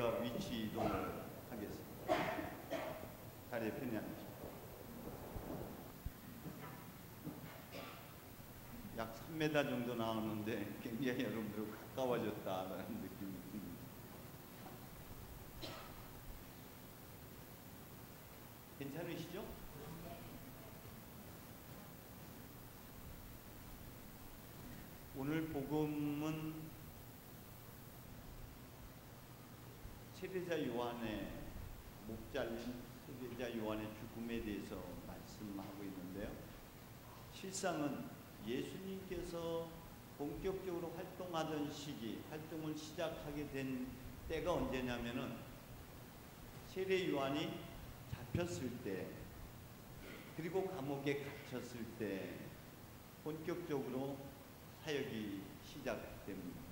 저희가 위치 이동을 하겠습니다. 자리에 편히 앉으시고. 약 3m 정도 나오는데 굉장히 여러분들 가까워졌다라는 느낌이 듭니다. 괜찮으시죠? 오늘 복음은 세례자 요한의 목 잘린 세례자 요한의 죽음에 대해서 말씀하고 있는데요. 실상은 예수님께서 본격적으로 활동하던 시기, 활동을 시작하게 된 때가 언제냐면은 세례 요한이 잡혔을 때, 그리고 감옥에 갇혔을 때 본격적으로 사역이 시작됩니다.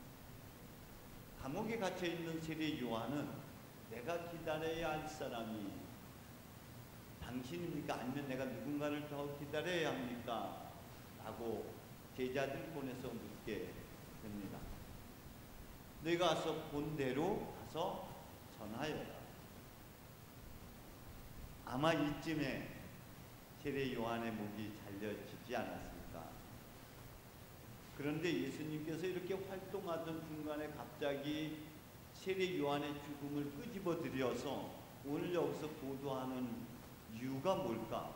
감옥에 갇혀 있는 세례 요한은 내가 기다려야 할 사람이 당신입니까? 아니면 내가 누군가를 더 기다려야 합니까? 라고 제자들 보내서 묻게 됩니다. 너희가 가서 본 대로 가서 전하여라. 아마 이쯤에 세례 요한의 목이 잘려지지 않았을까. 그런데 예수님께서 이렇게 활동하던 중간에 갑자기 세례 요한의 죽음을 끄집어 들여서 오늘 여기서 보도하는 이유가 뭘까?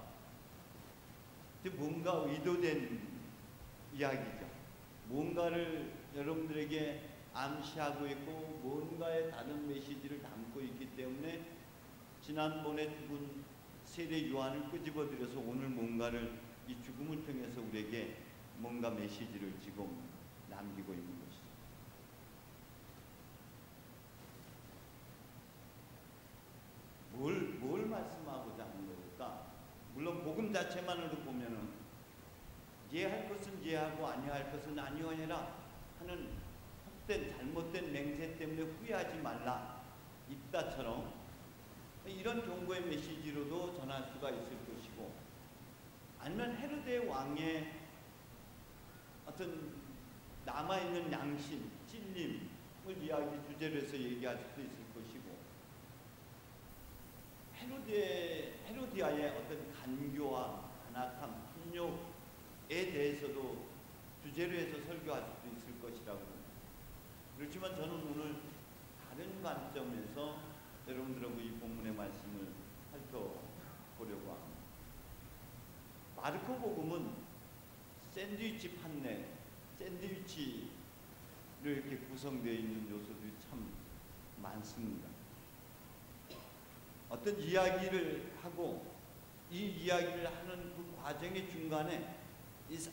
뭔가 의도된 이야기죠. 뭔가를 여러분들에게 암시하고 있고 뭔가의 다른 메시지를 담고 있기 때문에 지난번에 죽은 세례 요한을 끄집어 들여서 오늘 뭔가를 이 죽음을 통해서 우리에게 뭔가 메시지를 지금 남기고 있는 것이죠. 뭘 말씀하고자 하는 걸까? 물론 복음 자체만으로 보면은 이해할 것은 이해하고 아니할 것은 아니하니라 하는 헛된 잘못된 맹세 때문에 후회하지 말라 입다처럼 이런 경고의 메시지로도 전할 수가 있을 것이고, 아니면 헤로데 왕의 어떤 남아있는 양심, 찔림을 이야기 주제로 해서 얘기할 수도 있을 것이고, 헤로디아의 어떤 간교와 간악함, 폭력에 대해서도 주제로 해서 설교할 수도 있을 것이라고 합니다. 그렇지만 저는 오늘 다른 관점에서 여러분들하고 이 본문의 말씀을 살펴보려고 합니다. 마르코 복음은 샌드위치 판넬, 샌드위치로 이렇게 구성되어 있는 요소들이 참 많습니다. 어떤 이야기를 하고 이 이야기를 하는 그 과정의 중간에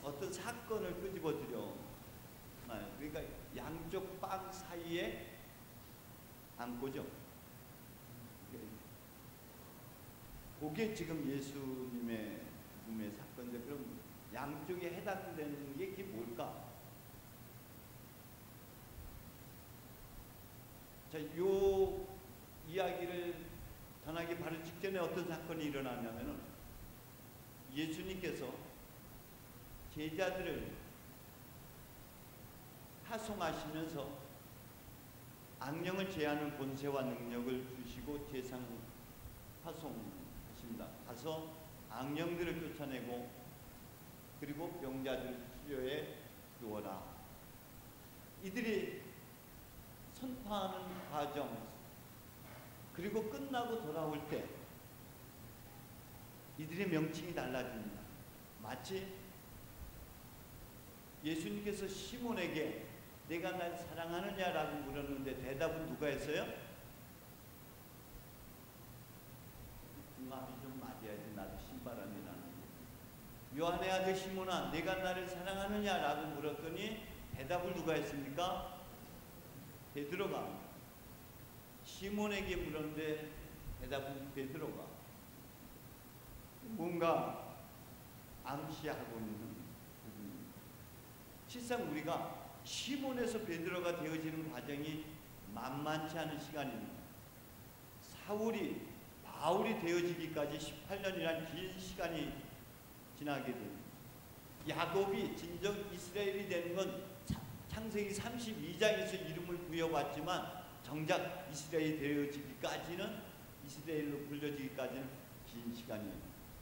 어떤 사건을 끄집어 들여, 그러니까 양쪽 빵 사이에 안고죠. 그게 지금 예수님의 죽음의 사건인데, 그럼 양쪽에 해당되는 게 그게 뭘까? 자, 요 이야기를 전하기 바로 직전에 어떤 사건이 일어나냐면은 예수님께서 제자들을 파송하시면서 악령을 제하는 권세와 능력을 주시고 제상 파송하십니다. 가서 악령들을 쫓아내고 그리고 병자들 치료해 주어라. 이들이 선포하는 과정, 그리고 끝나고 돌아올 때 이들의 명칭이 달라집니다. 마치 예수님께서 시몬에게 내가 날 사랑하느냐라고 물었는데 대답은 누가 했어요? 마음이 좀 맞아야지 나도 신바람이라는. 요한의 아들 시몬아 내가 나를 사랑하느냐라고 물었더니 대답을 누가 했습니까? 베드로가. 시몬에게 물었는데 대답은 베드로가. 뭔가 암시하고 있는 부분입니다. 실상 우리가 시몬에서 베드로가 되어지는 과정이 만만치 않은 시간입니다. 바울이 되어지기까지 18년이란 긴 시간이 지나게 됩니다. 야곱이 진정 이스라엘이 되는 건 창세기 32장에서 이름을 부여받지만 정작 이스라엘이 되어지기까지는, 이스라엘로 불려지기까지는 긴 시간이에요.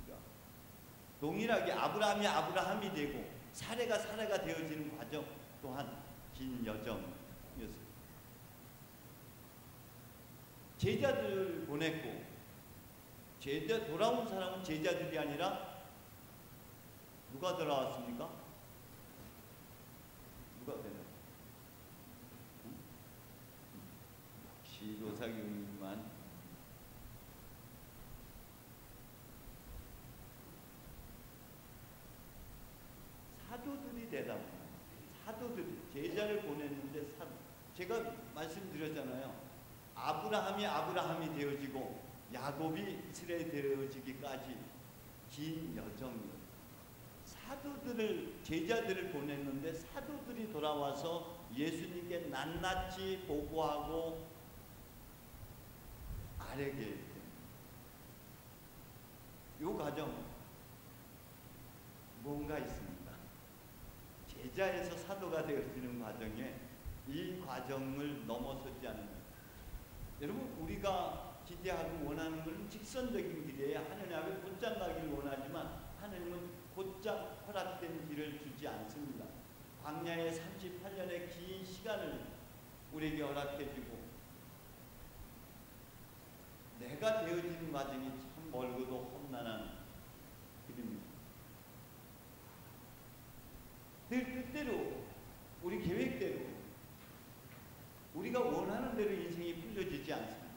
그러니까 동일하게 아브라함이 되고 사례가 되어지는 과정 또한 긴 여정이었어요. 제자들을 보냈고, 돌아온 사람은 제자들이 아니라 누가 돌아왔습니까? 누가 되나? 역시 노사경님만. 사도들이 되다 보니, 사도들이 제자를 보냈는데, 제가 말씀드렸잖아요. 아브라함이 되어지고 야곱이 이스라엘이 되어지기까지 긴 여정이에요. 제자들을 보냈는데 사도들이 돌아와서 예수님께 낱낱이 보고하고 아뢰게 됩니다. 이 과정 뭔가 있습니다. 제자에서 사도가 되어지는 과정에 이 과정을 넘어서지 않는 것. 여러분, 우리가 기대하고 원하는 것은 직선적인 길이에요. 하느님 앞에 곧장 가기를 원하지만 하느님은 곧장 허락된 길을 주지 않습니다. 광야의 38년의 긴 시간을 우리에게 허락해 주고, 내가 되어지는 과정이 참 멀고도 험난한 길입니다. 늘 뜻대로, 우리 계획대로, 우리가 원하는 대로 인생이 풀려지지 않습니다.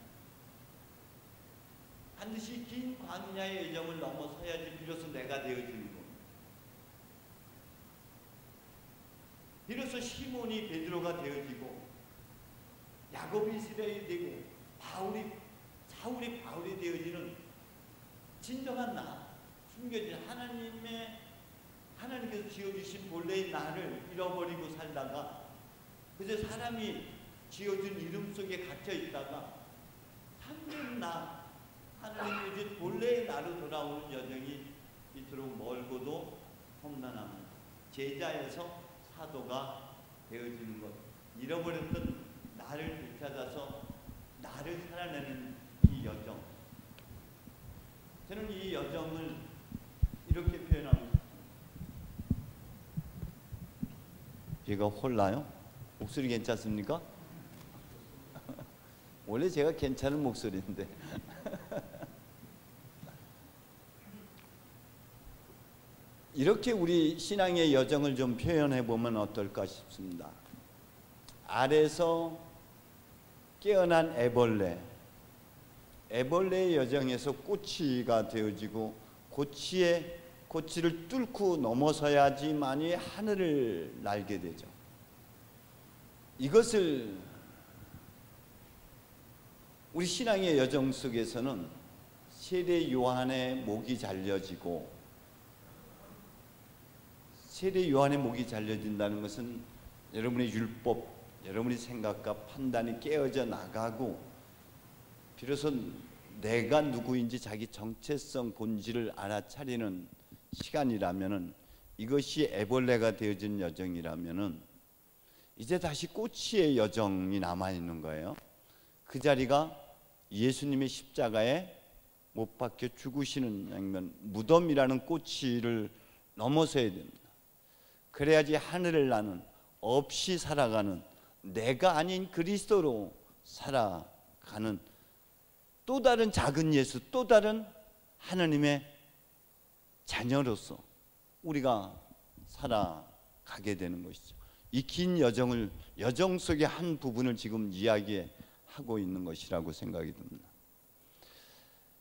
반드시 긴 광야의 여정을 넘어서야지 비로소 내가 되어지는 겁니다. 비로소 시몬이 베드로가 되어지고, 야곱이 이스라엘이 되고, 사울이 바울이 되어지는 진정한 나, 숨겨진 하나님께서 지어주신 본래의 나를 잃어버리고 살다가 그저 사람이 지어준 이름 속에 갇혀 있다가 참된 나, 하나님이 주신 본래의 나로 돌아오는 여정이 이토록 멀고도 험난합니다. 제자에서 사도가 되어지는 것, 잃어버렸던 나를 되찾아서 나를 살아내는 이 여정, 저는 이 여정을 이렇게 표현하고 싶습니다. 제가 홀라요? 목소리 괜찮습니까? 원래 제가 괜찮은 목소리인데 이렇게 우리 신앙의 여정을 좀 표현해 보면 어떨까 싶습니다. 알에서 깨어난 애벌레의 여정에서 꼬치가 되어지고, 고치를 뚫고 넘어서야지만이 하늘을 날게 되죠. 이것을 우리 신앙의 여정 속에서는 세례 요한의 목이 잘려지고, 세례 요한의 목이 잘려진다는 것은 여러분의 율법, 여러분의 생각과 판단이 깨어져 나가고 비로소 내가 누구인지 자기 정체성 본질을 알아차리는 시간이라면은, 이것이 애벌레가 되어진 여정이라면은 이제 다시 꼬치의 여정이 남아있는 거예요. 그 자리가 예수님의 십자가에 못 박혀 죽으시는 장면, 무덤이라는 꼬치를 넘어서야 됩니다. 그래야지 하늘을 나는, 없이 살아가는, 내가 아닌 그리스도로 살아가는 또 다른 작은 예수, 또 다른 하나님의 자녀로서 우리가 살아가게 되는 것이죠. 이 긴 여정 속의 한 부분을 지금 이야기하고 있는 것이라고 생각이 듭니다.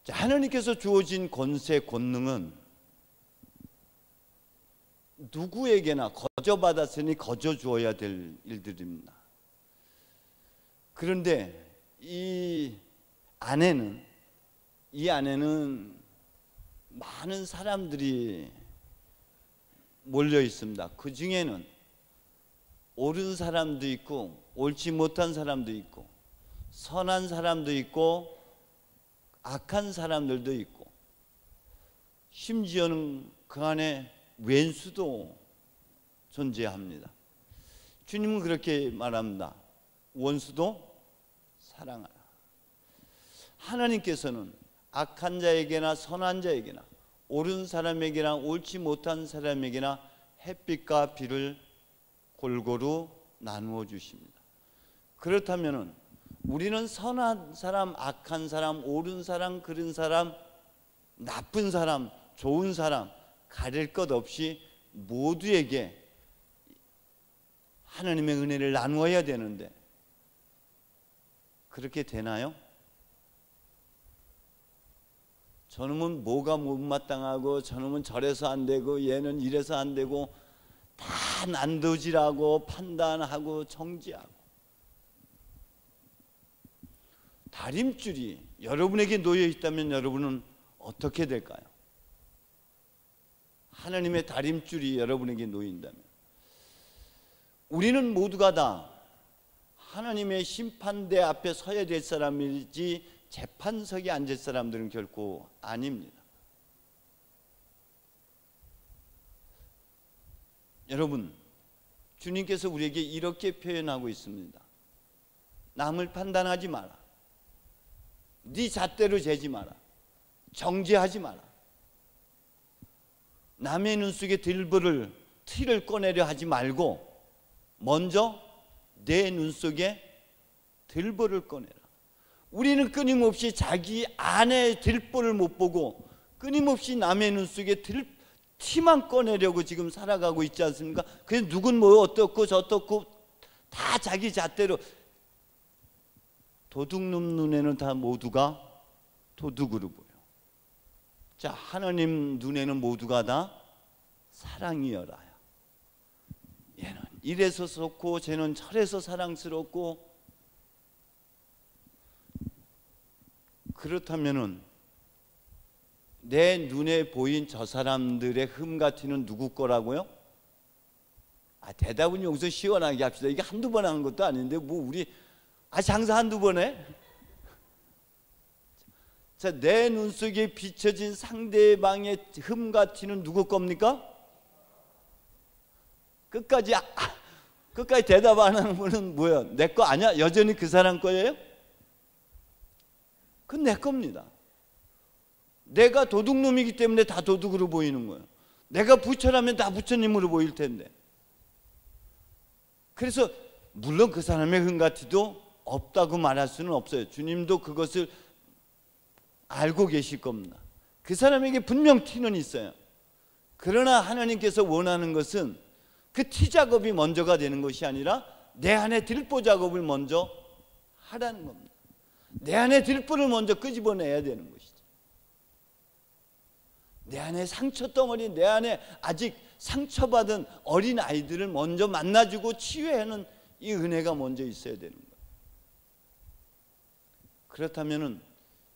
자, 하나님께서 주어진 권세, 권능은 누구에게나 거저받았으니 거저 주어야 될 일들입니다. 그런데 이 안에는 많은 사람들이 몰려 있습니다. 그 중에는 옳은 사람도 있고 옳지 못한 사람도 있고, 선한 사람도 있고 악한 사람들도 있고, 심지어는 그 안에 왼수도 존재합니다. 주님은 그렇게 말합니다. 원수도 사랑하라. 하나님께서는 악한 자에게나 선한 자에게나 옳은 사람에게나 옳지 못한 사람에게나 햇빛과 비를 골고루 나누어 주십니다. 그렇다면 우리는 선한 사람, 악한 사람, 옳은 사람, 그른 사람, 나쁜 사람, 좋은 사람 가릴 것 없이 모두에게 하나님의 은혜를 나누어야 되는데 그렇게 되나요? 저놈은 뭐가 못마땅하고 저놈은 저래서 안 되고 얘는 이래서 안 되고 다 난도질하고 판단하고 정지하고 다림줄이 여러분에게 놓여 있다면 여러분은 어떻게 될까요? 하나님의 다림줄이 여러분에게 놓인다면 우리는 모두가 다 하나님의 심판대 앞에 서야 될 사람이지 재판석에 앉을 사람들은 결코 아닙니다. 여러분, 주님께서 우리에게 이렇게 표현하고 있습니다. 남을 판단하지 마라. 네 잣대로 재지 마라. 정죄하지 마라. 남의 눈 속에 티를 꺼내려 하지 말고 먼저 내 눈 속에 들보를 꺼내라. 우리는 끊임없이 자기 안에 들보를 못 보고 끊임없이 남의 눈 속에 티만 꺼내려고 지금 살아가고 있지 않습니까? 그래서 누군 뭐 어떻고 저떻고 다 자기 잣대로 도둑놈 눈에는 다 모두가 도둑으로 보여. 자, 하나님 눈에는 모두가 다 사랑이여라요. 얘는 이래서 좋고 쟤는 저래서 사랑스럽고. 그렇다면은 내 눈에 보인 저 사람들의 흠가티는 누구 거라고요? 대답은 여기서 시원하게 합시다. 이게 한두 번 하는 것도 아닌데 뭐 우리 장사 한두 번 해? 자, 내 눈 속에 비춰진 상대방의 흠가티는 누구 겁니까? 끝까지 대답 안 하는 분은 뭐야? 내 거 아니야? 여전히 그 사람 거예요? 그건 내 겁니다. 내가 도둑놈이기 때문에 다 도둑으로 보이는 거예요. 내가 부처라면 다 부처님으로 보일 텐데. 그래서 물론 그 사람의 흠가티도 없다고 말할 수는 없어요. 주님도 그것을 알고 계실 겁니다. 그 사람에게 분명 티는 있어요. 그러나 하나님께서 원하는 것은 그 티 작업이 먼저가 되는 것이 아니라 내 안에 들보 작업을 먼저 하라는 겁니다. 내 안에 들보를 먼저 끄집어내야 되는 것이죠. 내 안에 상처 덩어리, 내 안에 아직 상처받은 어린 아이들을 먼저 만나주고 치유하는 이 은혜가 먼저 있어야 되는 거예요. 그렇다면은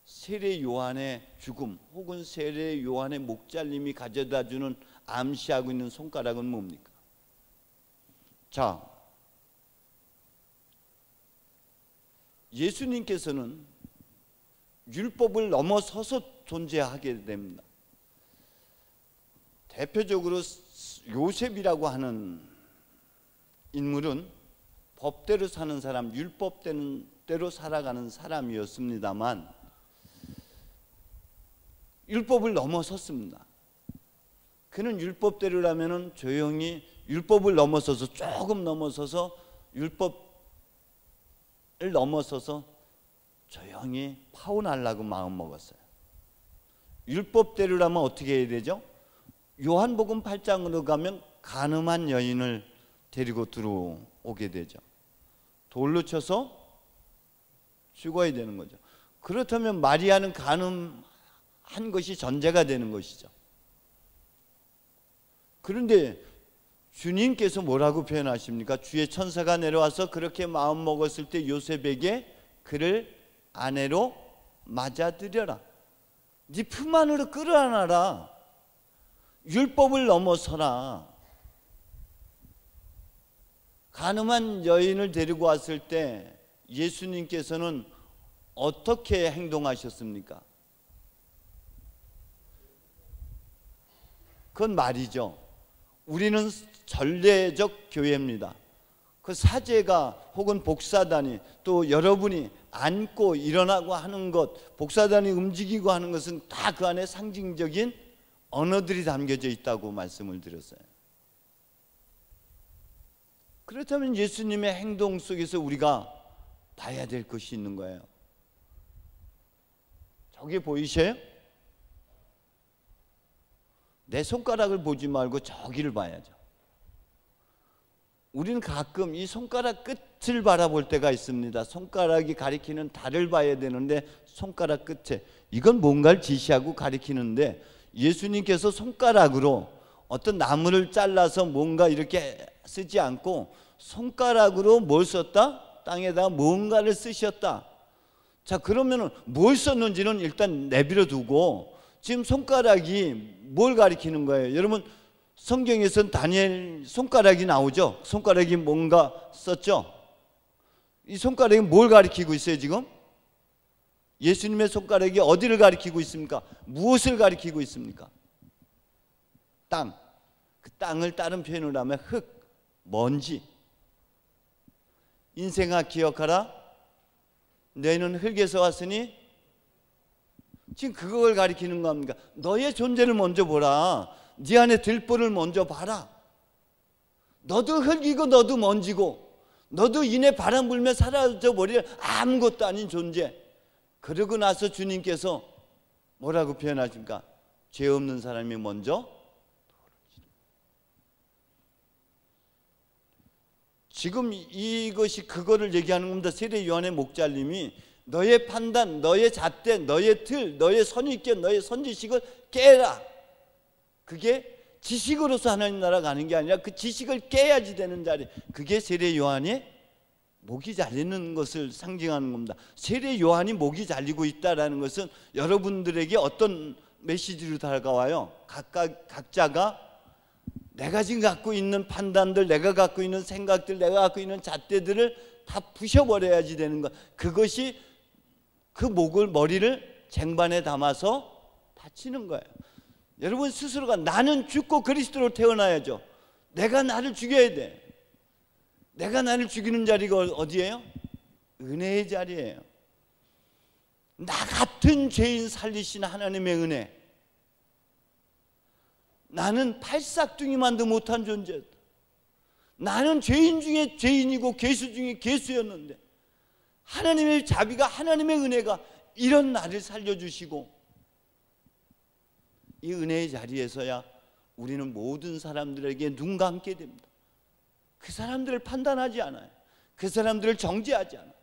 세례 요한의 죽음 혹은 세례 요한의 목 잘림이 가져다주는 암시하고 있는 손가락은 뭡니까? 자, 예수님께서는 율법을 넘어서서 존재하게 됩니다. 대표적으로 요셉이라고 하는 인물은 법대로 사는 사람, 율법대로 살아가는 사람이었습니다만 율법을 넘어섰습니다. 그는 율법대로라면은 조용히 율법을 넘어서서 조금 넘어서서 율법을 넘어서서 조용히 파혼하려고 마음먹었어요. 율법대로라면 어떻게 해야 되죠? 요한복음 8장으로 가면 간음한 여인을 데리고 들어오게 되죠. 돌로 쳐서 죽어야 되는 거죠. 그렇다면 마리아는 간음한 것이 전제가 되는 것이죠. 그런데 주님께서 뭐라고 표현하십니까? 주의 천사가 내려와서 그렇게 마음 먹었을 때 요셉에게 그를 아내로 맞아들여라. 네 품 안으로 끌어안아라. 율법을 넘어서라. 간음한 여인을 데리고 왔을 때 예수님께서는 어떻게 행동하셨습니까? 그건 말이죠. 우리는 전례적 교회입니다. 그 사제가 혹은 복사단이 또 여러분이 앉고 일어나고 하는 것, 복사단이 움직이고 하는 것은 다 그 안에 상징적인 언어들이 담겨져 있다고 말씀을 드렸어요. 그렇다면 예수님의 행동 속에서 우리가 봐야 될 것이 있는 거예요. 저기 보이세요? 내 손가락을 보지 말고 저기를 봐야죠. 우리는 가끔 이 손가락 끝을 바라볼 때가 있습니다. 손가락이 가리키는 달을 봐야 되는데 손가락 끝에, 이건 뭔가를 지시하고 가리키는데 예수님께서 손가락으로 어떤 나무를 잘라서 뭔가 이렇게 쓰지 않고 손가락으로 뭘 썼다? 땅에다 뭔가를 쓰셨다. 자, 그러면은 뭘 썼는지는 일단 내버려 두고 지금 손가락이 뭘 가리키는 거예요? 여러분, 성경에서는 다니엘 손가락이 나오죠. 손가락이 뭔가 썼죠. 이 손가락이 뭘 가리키고 있어요 지금? 예수님의 손가락이 어디를 가리키고 있습니까? 무엇을 가리키고 있습니까? 땅. 그 땅을 다른 표현으로 하면 흙, 먼지. 인생아 기억하라, 너희는 흙에서 왔으니, 지금 그걸 가리키는 겁니까? 너의 존재를 먼저 보라. 네 안에 들보를 먼저 봐라. 너도 흙이고 너도 먼지고 너도 이내 바람 불면 사라져 버릴 아무것도 아닌 존재. 그러고 나서 주님께서 뭐라고 표현하십니까? 죄 없는 사람이 먼저. 지금 이것이 그거를 얘기하는 겁니다. 세례 요한의 목잘림이 너의 판단, 너의 잣대, 너의 틀, 너의 선입견, 너의 선지식을 깨라. 그게 지식으로서 하나님 나라 가는 게 아니라 그 지식을 깨야지 되는 자리. 그게 세례 요한이 목이 잘리는 것을 상징하는 겁니다. 세례 요한이 목이 잘리고 있다라는 것은 여러분들에게 어떤 메시지로 다가와요? 각자가 내가 지금 갖고 있는 판단들, 내가 갖고 있는 생각들, 내가 갖고 있는 잣대들을 다 부셔버려야지 되는 것. 그것이 그 목을, 머리를 쟁반에 담아서 다치는 거예요. 여러분 스스로가 나는 죽고 그리스도로 태어나야죠. 내가 나를 죽여야 돼. 내가 나를 죽이는 자리가 어디예요? 은혜의 자리예요. 나 같은 죄인 살리신 하나님의 은혜. 나는 팔싹둥이만도 못한 존재였다. 나는 죄인 중에 죄인이고 괴수 중에 괴수였는데 하나님의 자비가, 하나님의 은혜가 이런 나를 살려주시고, 이 은혜의 자리에서야 우리는 모든 사람들에게 눈 감게 됩니다. 그 사람들을 판단하지 않아요. 그 사람들을 정죄하지 않아요.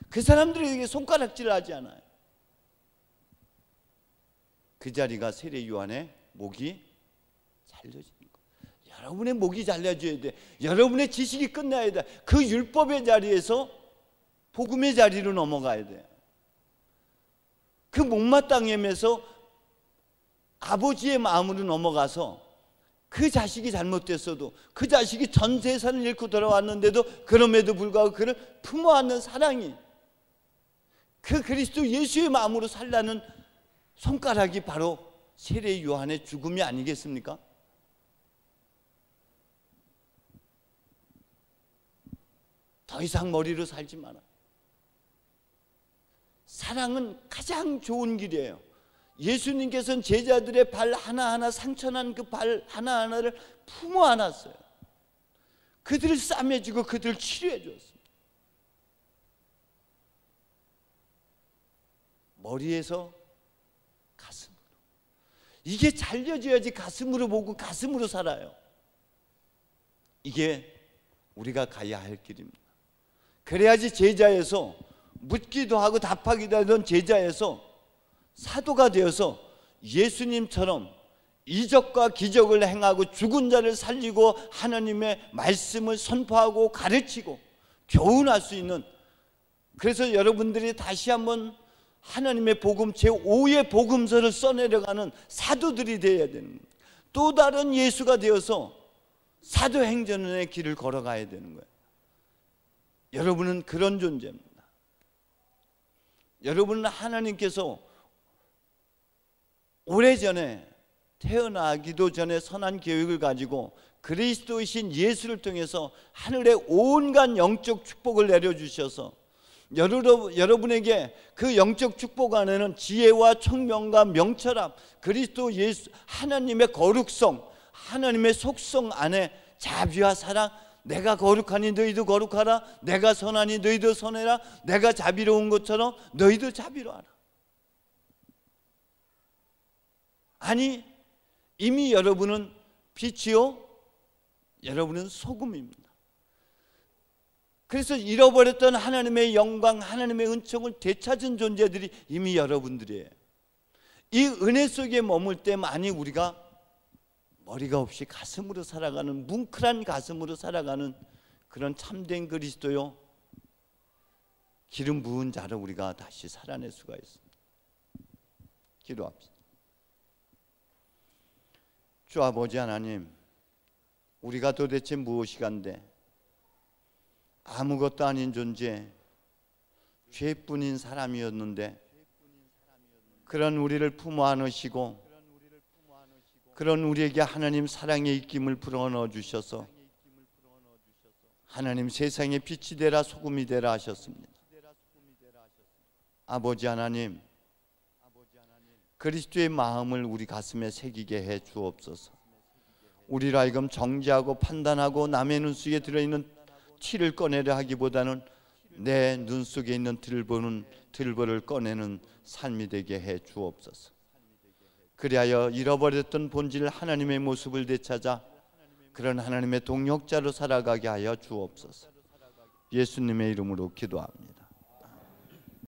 그 사람들에게 손가락질을 하지 않아요. 그 자리가 세례 요한의 목이 잘려지는 거예요. 여러분의 목이 잘려져야 돼. 여러분의 지식이 끝나야 돼. 그 율법의 자리에서 복음의 자리로 넘어가야 돼. 그 못마땅함에서 아버지의 마음으로 넘어가서 그 자식이 잘못됐어도, 그 자식이 전 재산을 잃고 돌아왔는데도 그럼에도 불구하고 그를 품어안는 사랑이, 그 그리스도 예수의 마음으로 살라는 손가락이 바로 세례 요한의 죽음이 아니겠습니까? 더 이상 머리로 살지 마라. 사랑은 가장 좋은 길이에요. 예수님께서는 제자들의 발 하나하나, 상처난 그 발 하나하나를 품어 안았어요. 그들을 싸매주고 그들을 치료해 주었습니다. 머리에서 가슴으로. 이게 잘려져야지 가슴으로 보고 가슴으로 살아요. 이게 우리가 가야 할 길입니다. 그래야지 제자에서, 묻기도 하고 답하기도 하던 제자에서 사도가 되어서 예수님처럼 이적과 기적을 행하고 죽은 자를 살리고 하나님의 말씀을 선포하고 가르치고 교훈할 수 있는, 그래서 여러분들이 다시 한번 하나님의 복음 제5의 복음서를 써내려가는 사도들이 되어야 되는 거예요. 또 다른 예수가 되어서 사도행전의 길을 걸어가야 되는 거예요. 여러분은 그런 존재입니다. 여러분은 하나님께서 오래전에, 태어나기도 전에 선한 계획을 가지고 그리스도이신 예수를 통해서 하늘의 온갖 영적 축복을 내려주셔서 여러분에게 그 영적 축복 안에는 지혜와 총명과 명철함, 그리스도 예수 하나님의 거룩성, 하나님의 속성 안에 자비와 사랑, 내가 거룩하니 너희도 거룩하라, 내가 선하니 너희도 선해라, 내가 자비로운 것처럼 너희도 자비로하라. 아니, 이미 여러분은 빛이요, 여러분은 소금입니다. 그래서 잃어버렸던 하나님의 영광, 하나님의 은총을 되찾은 존재들이 이미 여러분들이에요. 이 은혜 속에 머물 때 많이 우리가 머리가 없이 가슴으로 살아가는, 뭉클한 가슴으로 살아가는 그런 참된 그리스도요, 기름 부은 자를 우리가 다시 살아낼 수가 있습니다. 기도합시다. 주 아버지 하나님, 우리가 도대체 무엇이간데 아무것도 아닌 존재, 죄뿐인 사람이었는데 그런 우리를 품어 안으시고 그런 우리에게 하나님 사랑의 입김을 불어넣어 주셔서 하나님 세상의 빛이 되라 소금이 되라 하셨습니다. 아버지 하나님, 그리스도의 마음을 우리 가슴에 새기게 해 주옵소서. 우리로 하여금 정죄하고 판단하고 남의 눈 속에 들어있는 티를 꺼내려 하기보다는 내 눈 속에 있는 들보를 꺼내는 삶이 되게 해 주옵소서. 그리하여 잃어버렸던 본질 하나님의 모습을 되찾아 그런 하나님의 동역자로 살아가게 하여 주옵소서. 예수님의 이름으로 기도합니다.